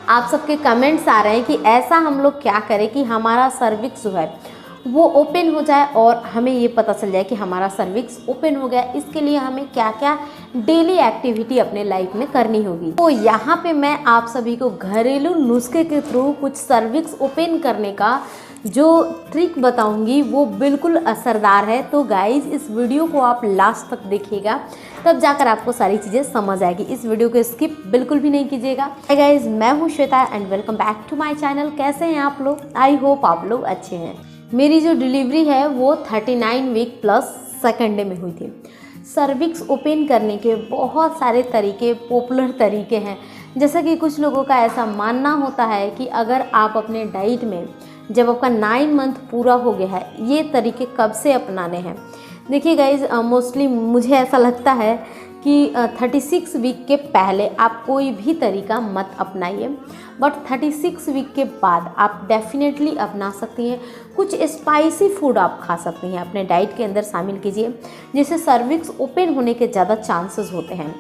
आप सबके कमेंट्स आ रहे हैं कि ऐसा हम लोग क्या करें कि हमारा सर्विक्स जो है वो ओपन हो जाए और हमें ये पता चल जाए कि हमारा सर्विक्स ओपन हो गया। इसके लिए हमें क्या क्या डेली एक्टिविटी अपने लाइफ में करनी होगी। तो यहाँ पे मैं आप सभी को घरेलू नुस्खे के थ्रू कुछ सर्विक्स ओपन करने का जो ट्रिक बताऊंगी वो बिल्कुल असरदार है। तो गाइज इस वीडियो को आप लास्ट तक देखिएगा, तब जाकर आपको सारी चीज़ें समझ आएगी। इस वीडियो को स्किप बिल्कुल भी नहीं कीजिएगा। हाय गाइज, मैं हूँ Shweta and welcome back to my channel. कैसे हैं आप लोग? आई होप आप लोग अच्छे हैं। मेरी जो डिलीवरी है वो 39 वीक प्लस सेकेंड डे में हुई थी। सर्विक्स ओपन करने के बहुत सारे तरीके, पॉपुलर तरीके हैं। जैसा कि कुछ लोगों का ऐसा मानना होता है कि अगर आप अपने डाइट में जब आपका 9 मंथ पूरा हो गया है, ये तरीके कब से अपनाने हैं। देखिए गाइज, मोस्टली मुझे ऐसा लगता है कि 36 वीक के पहले आप कोई भी तरीका मत अपनाइए, बट 36 वीक के बाद आप डेफिनेटली अपना सकती हैं। कुछ स्पाइसी फूड आप खा सकती हैं, अपने डाइट के अंदर शामिल कीजिए, जिससे सर्विक्स ओपन होने के ज़्यादा चांसेस होते हैं।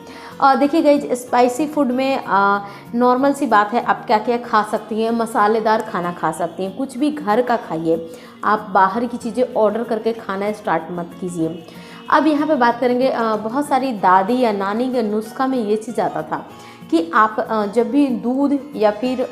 देखिए गाइज, स्पाइसी फूड में नॉर्मल सी बात है, आप क्या क्या खा सकती हैं। मसालेदार खाना खा सकती हैं, कुछ भी घर का खाइए। आप बाहर की चीज़ें ऑर्डर करके खाना स्टार्ट मत कीजिए। अब यहाँ पे बात करेंगे, बहुत सारी दादी या नानी के नुस्खा में ये चीज़ आता था कि आप जब भी दूध या फिर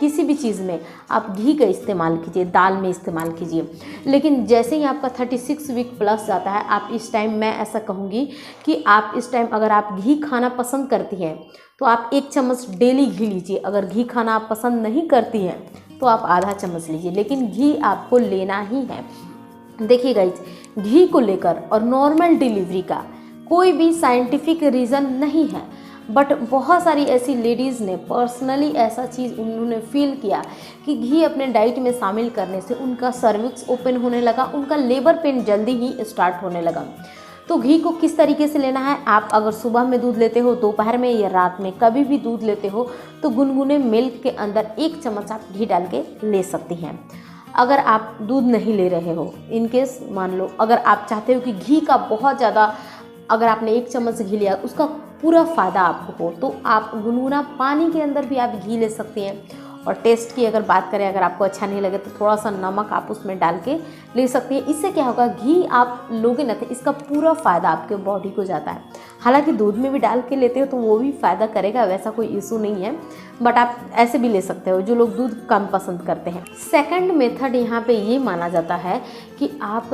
किसी भी चीज़ में आप घी का इस्तेमाल कीजिए, दाल में इस्तेमाल कीजिए। लेकिन जैसे ही आपका 36 वीक प्लस जाता है, आप इस टाइम, मैं ऐसा कहूँगी कि आप इस टाइम अगर आप घी खाना पसंद करती हैं तो आप 1 चम्मच डेली घी लीजिए। अगर घी खाना आप पसंद नहीं करती हैं तो आप आधा चम्मच लीजिए, लेकिन घी आपको लेना ही है। देखिए गाइज, घी को लेकर और नॉर्मल डिलीवरी का कोई भी साइंटिफिक रीज़न नहीं है, बट बहुत सारी ऐसी लेडीज़ ने पर्सनली ऐसा चीज़ उन्होंने फील किया कि घी अपने डाइट में शामिल करने से उनका सर्विक्स ओपन होने लगा, उनका लेबर पेन जल्दी ही स्टार्ट होने लगा। तो घी को किस तरीके से लेना है, आप अगर सुबह में दूध लेते हो, दोपहर में या रात में कभी भी दूध लेते हो, तो गुनगुने मिल्क के अंदर 1 चम्मच आप घी डाल के ले सकती हैं। अगर आप दूध नहीं ले रहे हो, इनकेस मान लो अगर आप चाहते हो कि घी का बहुत ज़्यादा, अगर आपने 1 चम्मच घी लिया उसका पूरा फ़ायदा आपको हो, तो आप गुनगुना पानी के अंदर भी आप घी ले सकती हैं। और टेस्ट की अगर बात करें, अगर आपको अच्छा नहीं लगे तो थोड़ा सा नमक आप उसमें डाल के ले सकती हैं। इससे क्या होगा, घी आप लोगे ना तो इसका पूरा फ़ायदा आपके बॉडी को जाता है। हालांकि दूध में भी डाल के लेते हो तो वो भी फ़ायदा करेगा, वैसा कोई इशू नहीं है, बट आप ऐसे भी ले सकते हो जो लोग दूध कम पसंद करते हैं। सेकंड मेथड यहाँ पे ये माना जाता है कि आप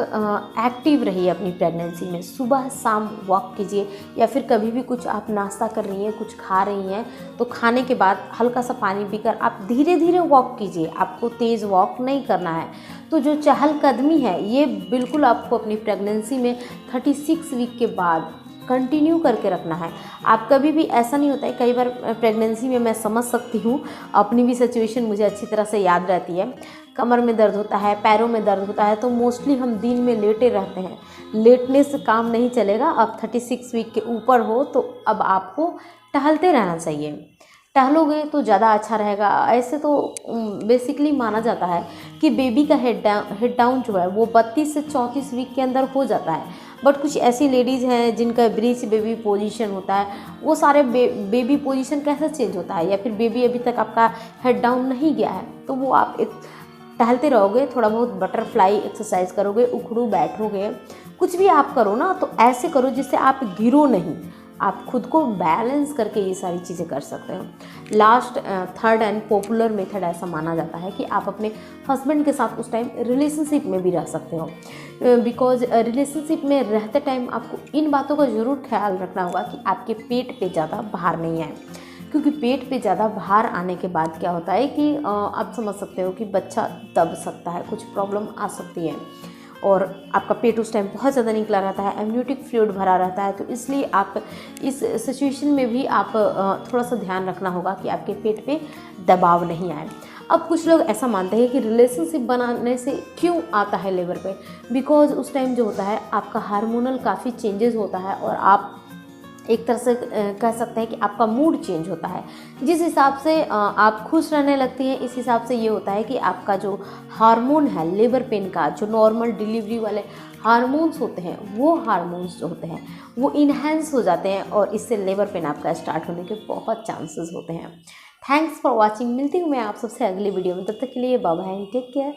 एक्टिव रहिए अपनी प्रेगनेंसी में। सुबह शाम वॉक कीजिए, या फिर कभी भी कुछ आप नाश्ता कर रही हैं, कुछ खा रही हैं, तो खाने के बाद हल्का सा पानी पीकर आप धीरे धीरे वॉक कीजिए। आपको तेज़ वॉक नहीं करना है। तो जो चहलकदमी है ये बिल्कुल आपको अपनी प्रेगनेंसी में 36 वीक के बाद कंटिन्यू करके रखना है। आप कभी भी, ऐसा नहीं होता है, कई बार प्रेगनेंसी में मैं समझ सकती हूँ, अपनी भी सिचुएशन मुझे अच्छी तरह से याद रहती है। कमर में दर्द होता है, पैरों में दर्द होता है, तो मोस्टली हम दिन में लेटे रहते हैं। लेटने से काम नहीं चलेगा। अब 36 वीक के ऊपर हो तो अब आपको टहलते रहना चाहिए। टहलोगे तो ज़्यादा अच्छा रहेगा। ऐसे तो बेसिकली माना जाता है कि बेबी का हेड डाउन जो है वो 32 से 34 वीक के अंदर हो जाता है। बट कुछ ऐसी लेडीज़ हैं जिनका ब्रीच बेबी पोजीशन होता है, वो सारे बेबी पोजीशन कैसे चेंज होता है, या फिर बेबी अभी तक आपका हेड डाउन नहीं गया है, तो वो आप टहलते रहोगे, थोड़ा बहुत बटरफ्लाई एक्सरसाइज करोगे, उखड़ू बैठोगे, कुछ भी आप करो ना, तो ऐसे करो जिससे आप गिरो नहीं, आप खुद को बैलेंस करके ये सारी चीज़ें कर सकते हो। Last third and popular method ऐसा माना जाता है कि आप अपने हस्बैंड के साथ उस टाइम रिलेशनशिप में भी रह सकते हो। बिकॉज रिलेशनशिप में रहते टाइम आपको इन बातों का ज़रूर ख्याल रखना होगा कि आपके पेट पे ज़्यादा भार नहीं आए, क्योंकि पेट पे ज़्यादा भार आने के बाद क्या होता है कि आप समझ सकते हो कि बच्चा दब सकता है, कुछ प्रॉब्लम आ सकती है, और आपका पेट उस टाइम बहुत ज़्यादा निकला रहता है, एमनियोटिक फ्लूइड भरा रहता है। तो इसलिए आप इस सिचुएशन में भी आप थोड़ा सा ध्यान रखना होगा कि आपके पेट पे दबाव नहीं आए। अब कुछ लोग ऐसा मानते हैं कि रिलेशनशिप बनाने से क्यों आता है लेबर पे, बिकॉज उस टाइम जो होता है आपका हार्मोनल काफ़ी चेंजेस होता है, और आप एक तरह से कह सकते हैं कि आपका मूड चेंज होता है। जिस हिसाब से आप खुश रहने लगती हैं, इस हिसाब से ये होता है कि आपका जो हार्मोन है लेबर पेन का, जो नॉर्मल डिलीवरी वाले हार्मोन्स होते हैं, वो हार्मोन्स जो होते हैं वो इन्हेंस हो जाते हैं, और इससे लेबर पेन आपका स्टार्ट होने के बहुत चांसेस होते हैं। Thanks for watching. मिलती हूँ मैं आप सबसे अगली वीडियो में, तब तक के लिए बाय बाय, टेक केयर।